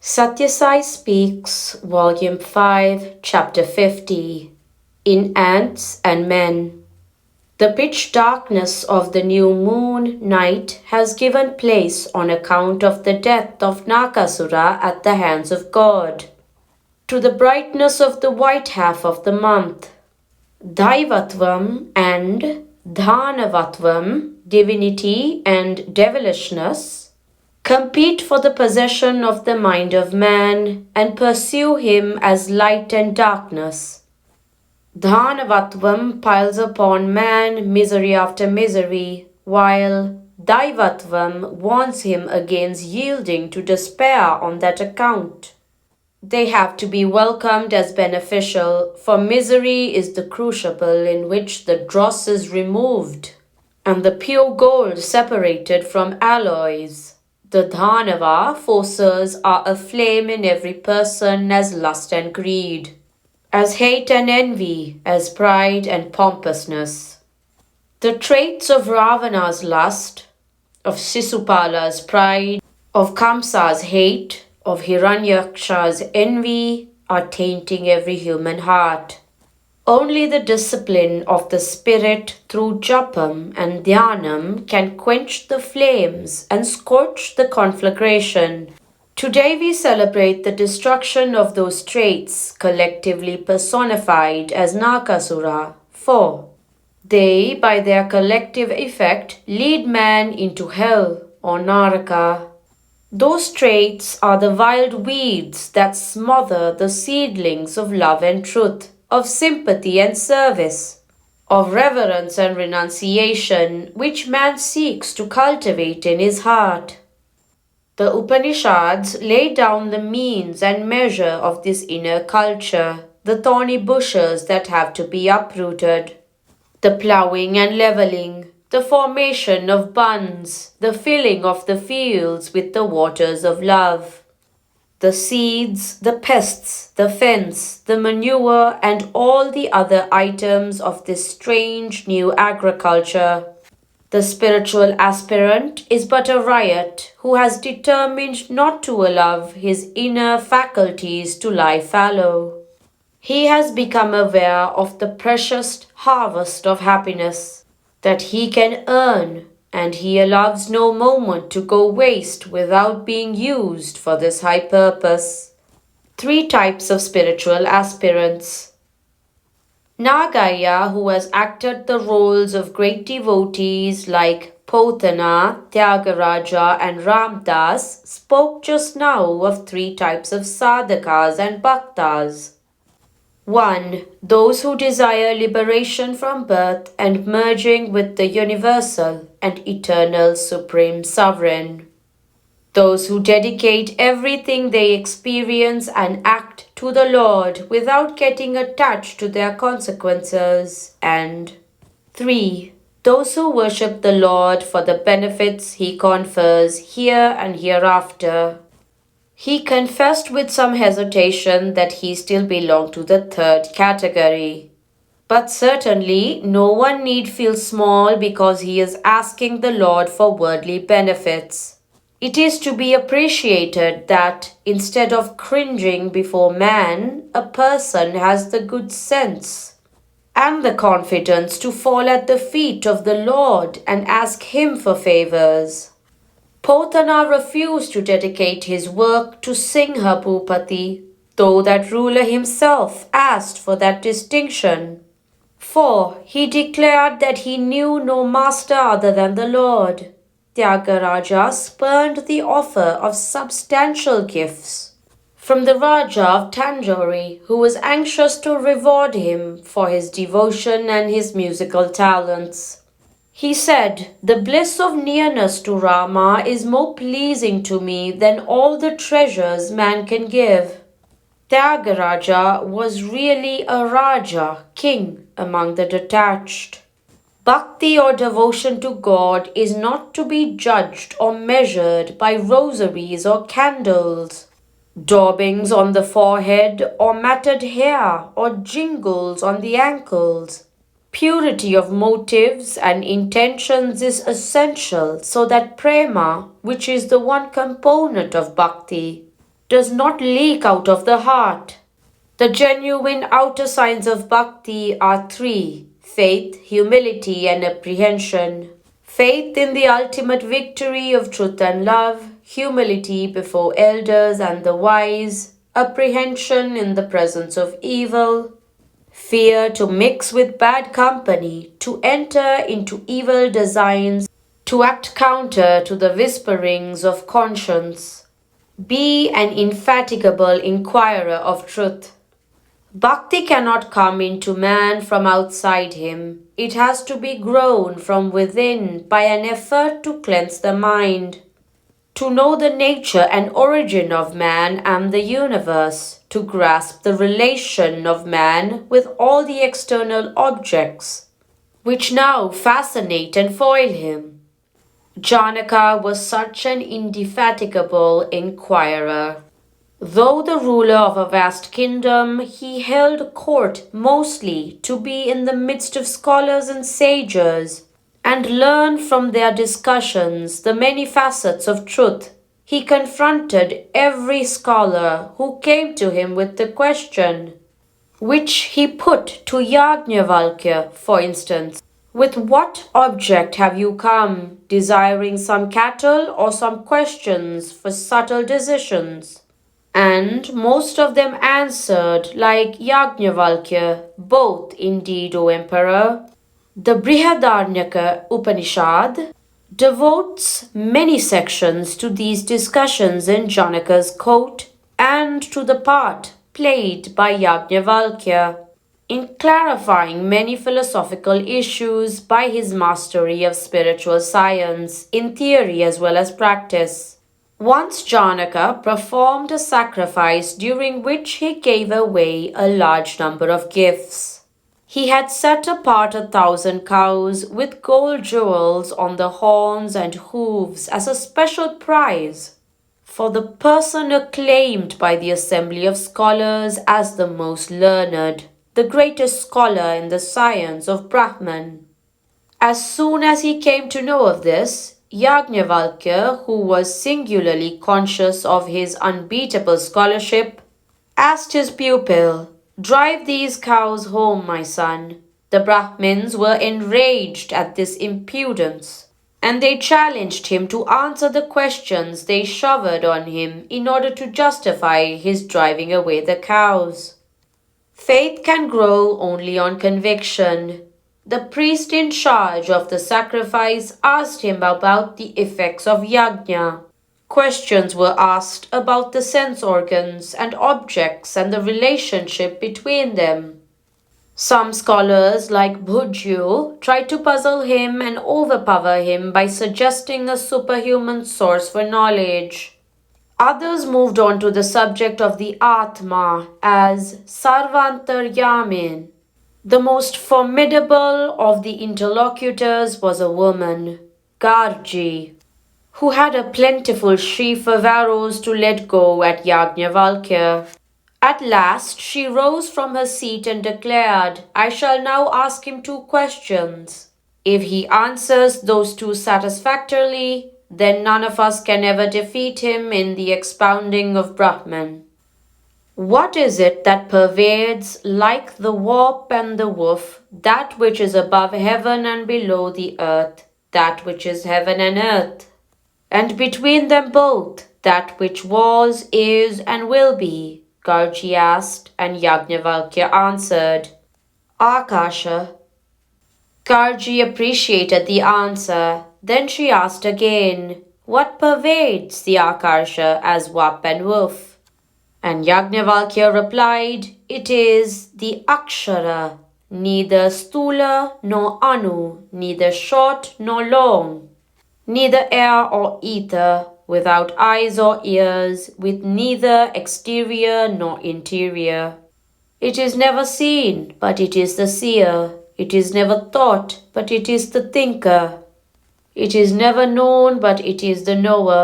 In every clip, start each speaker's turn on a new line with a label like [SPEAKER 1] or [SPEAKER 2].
[SPEAKER 1] Sathya Sai Speaks, Volume 5, Chapter 50, In Ants and Men. The pitch darkness of the new moon night has given place on account of the death of Nakasura at the hands of God, to the brightness of the white half of the month. Daivatvam and Dhanavatvam, divinity and devilishness, compete for the possession of the mind of man and pursue him as light and darkness. Dhanavatvam piles upon man misery after misery, while Daivatvam warns him against yielding to despair on that account. They have to be welcomed as beneficial, for misery is the crucible in which the dross is removed, and the pure gold separated from alloys. The Dhanava forces are aflame in every person as lust and greed, as hate and envy, as pride and pompousness. The traits of Ravana's lust, of Sisupala's pride, of Kamsa's hate, of Hiranyaksha's envy are tainting every human heart. Only the discipline of the spirit through japam and dhyanam can quench the flames and scorch the conflagration. Today we celebrate the destruction of those traits collectively personified as Nakasura, for they, by their collective effect, lead man into hell or Naraka. Those traits are the wild weeds that smother the seedlings of love and truth, of sympathy and service, of reverence and renunciation, which man seeks to cultivate in his heart. The Upanishads lay down the means and measure of this inner culture, the thorny bushes that have to be uprooted, the ploughing and levelling, the formation of bunds, the filling of the fields with the waters of love, the seeds, the pests, the fence, the manure, and all the other items of this strange new agriculture. The spiritual aspirant is but a riot who has determined not to allow his inner faculties to lie fallow. He has become aware of the precious harvest of happiness that he can earn, and he allows no moment to go waste without being used for this high purpose. 3 types of spiritual aspirants. Nagaya, who has acted the roles of great devotees like Potana, Tyagaraja and Ramdas, spoke just now of 3 types of sadhakas and bhaktas. 1. Those who desire liberation from birth and merging with the universal and eternal Supreme Sovereign. Those who dedicate everything they experience and act to the Lord without getting attached to their consequences. And 3. Those who worship the Lord for the benefits He confers here and hereafter. He confessed with some hesitation that he still belonged to the 3rd category. But certainly no one need feel small because he is asking the Lord for worldly benefits. It is to be appreciated that instead of cringing before man, a person has the good sense and the confidence to fall at the feet of the Lord and ask Him for favors. Potana refused to dedicate his work to Singha Bhupati, though that ruler himself asked for that distinction. For he declared that he knew no master other than the Lord. Tyagaraja spurned the offer of substantial gifts from the Raja of Tanjore, who was anxious to reward him for his devotion and his musical talents. He said, "The bliss of nearness to Rama is more pleasing to me than all the treasures man can give." Tyagaraja was really a Raja, king among the detached. Bhakti or devotion to God is not to be judged or measured by rosaries or candles, daubings on the forehead or matted hair or jingles on the ankles. Purity of motives and intentions is essential so that prema, which is the one component of bhakti, does not leak out of the heart. The genuine outer signs of bhakti are three: faith, humility, and apprehension. Faith in the ultimate victory of truth and love, humility before elders and the wise, apprehension in the presence of evil, fear to mix with bad company, to enter into evil designs, to act counter to the whisperings of conscience. Be an indefatigable inquirer of truth. Bhakti cannot come into man from outside him. It has to be grown from within by an effort to cleanse the mind, to know the nature and origin of man and the universe, to grasp the relation of man with all the external objects, which now fascinate and foil him. Janaka was such an indefatigable inquirer. Though the ruler of a vast kingdom, he held court mostly to be in the midst of scholars and sages, and learn from their discussions the many facets of truth. He confronted every scholar who came to him with the question, which he put to Yajnavalkya, for instance. With what object have you come, desiring some cattle or some questions for subtle decisions? And most of them answered like Yajnavalkya, both indeed, O Emperor. The Brihadaranyaka Upanishad devotes many sections to these discussions in Janaka's court and to the part played by Yajnavalkya in clarifying many philosophical issues by his mastery of spiritual science in theory as well as practice. Once Janaka performed a sacrifice during which he gave away a large number of gifts. He had set apart 1,000 cows with gold jewels on the horns and hooves as a special prize for the person acclaimed by the assembly of scholars as the most learned, the greatest scholar in the science of Brahman. As soon as he came to know of this, Yajnavalkya, who was singularly conscious of his unbeatable scholarship, asked his pupil, "Drive these cows home, my son." The Brahmins were enraged at this impudence, and they challenged him to answer the questions they showered on him in order to justify his driving away the cows. Faith can grow only on conviction. The priest in charge of the sacrifice asked him about the effects of yajna. Questions were asked about the sense organs and objects and the relationship between them. Some scholars, like Bhujyu, tried to puzzle him and overpower him by suggesting a superhuman source for knowledge. Others moved on to the subject of the Atma as Sarvantaryamin. The most formidable of the interlocutors was a woman, Gargi, who had a plentiful sheaf of arrows to let go at Yajnavalkya. At last she rose from her seat and declared, "I shall now ask him 2 questions. If he answers those 2 satisfactorily, then none of us can ever defeat him in the expounding of Brahman. What is it that pervades, like the warp and the woof, that which is above heaven and below the earth, that which is heaven and earth, and between them both, that which was, is, and will be?" Gargi asked, and Yajnavalkya answered, "Akasha." Gargi appreciated the answer. Then she asked again, "What pervades the Akasha as wap and woof?" And Yajnavalkya replied, "It is the Akshara, neither Stula nor Anu, neither short nor long, neither air or ether, without eyes or ears, with neither exterior nor interior. It is never seen, but it is the seer. It is never thought, but it is the thinker. It is never known, but it is the knower."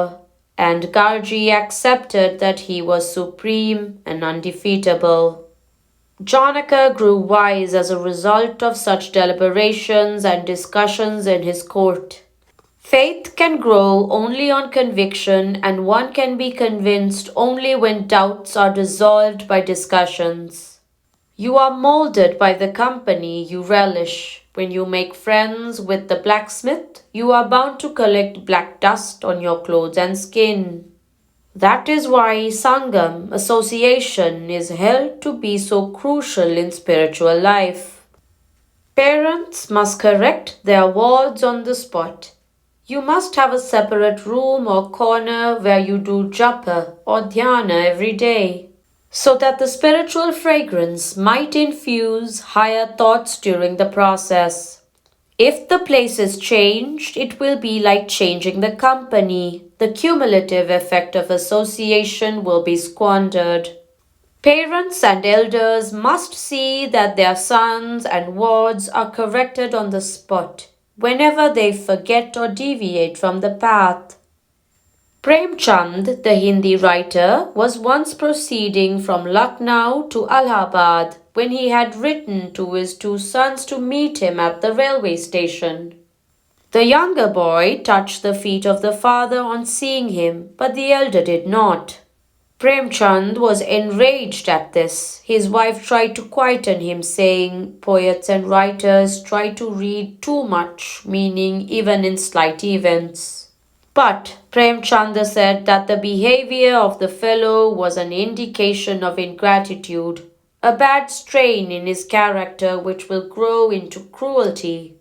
[SPEAKER 1] And Gargi accepted that he was supreme and undefeatable. Janaka grew wise as a result of such deliberations and discussions in his court. Faith can grow only on conviction, and one can be convinced only when doubts are dissolved by discussions. You are molded by the company you relish. When you make friends with the blacksmith, you are bound to collect black dust on your clothes and skin. That is why Sangam, association, is held to be so crucial in spiritual life. Parents must correct their wards on the spot. You must have a separate room or corner where you do japa or dhyana every day, so that the spiritual fragrance might infuse higher thoughts during the process. If the place is changed, it will be like changing the company. The cumulative effect of association will be squandered. Parents and elders must see that their sons and wards are corrected on the spot whenever they forget or deviate from the path. Premchand, the Hindi writer, was once proceeding from Lucknow to Allahabad when he had written to his two sons to meet him at the railway station. The younger boy touched the feet of the father on seeing him, but the elder did not. Premchand was enraged at this. His wife tried to quieten him, saying, "Poets and writers try to read too much, meaning even in slight events." But Premchand said that the behavior of the fellow was an indication of ingratitude, a bad strain in his character which will grow into cruelty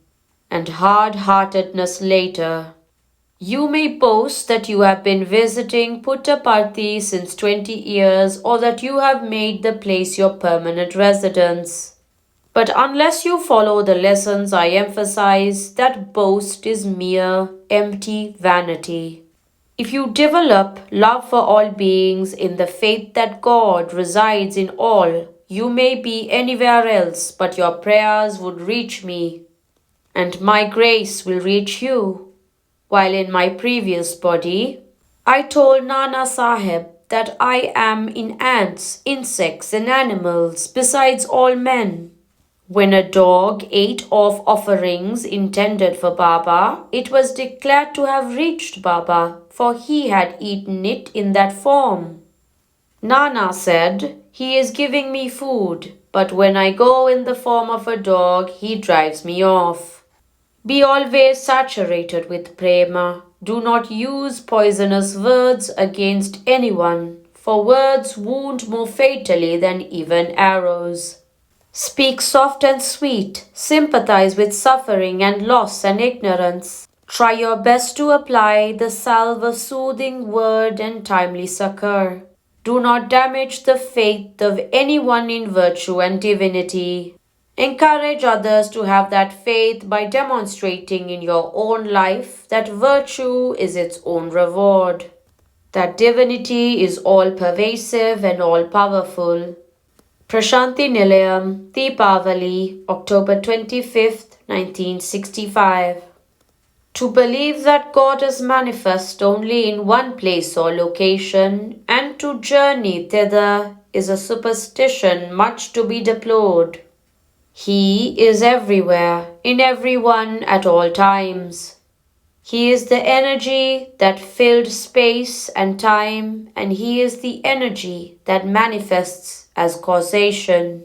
[SPEAKER 1] and hard-heartedness later. You may boast that you have been visiting Puttaparthi since 20 years or that you have made the place your permanent residence. But unless you follow the lessons I emphasize, that boast is mere empty vanity. If you develop love for all beings in the faith that God resides in all, you may be anywhere else, but your prayers would reach me, and my grace will reach you. While in my previous body, I told Nana Sahib that I am in ants, insects, and animals, besides all men. When a dog ate off offerings intended for Baba, it was declared to have reached Baba, for he had eaten it in that form. Nana said, "He is giving me food, but when I go in the form of a dog, he drives me off." Be always saturated with prema. Do not use poisonous words against anyone, for words wound more fatally than even arrows. Speak soft and sweet. Sympathize with suffering and loss and ignorance. Try your best to apply the salve of soothing word and timely succor. Do not damage the faith of anyone in virtue and divinity. Encourage others to have that faith by demonstrating in your own life that virtue is its own reward, that divinity is all pervasive and all powerful. Prashanti Nilayam, Deepavali, October 25th, 1965. To believe that God is manifest only in one place or location and to journey thither is a superstition much to be deplored. He is everywhere, in everyone at all times. He is the energy that filled space and time, and He is the energy that manifests as causation.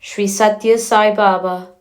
[SPEAKER 1] Sri Sathya Sai Baba.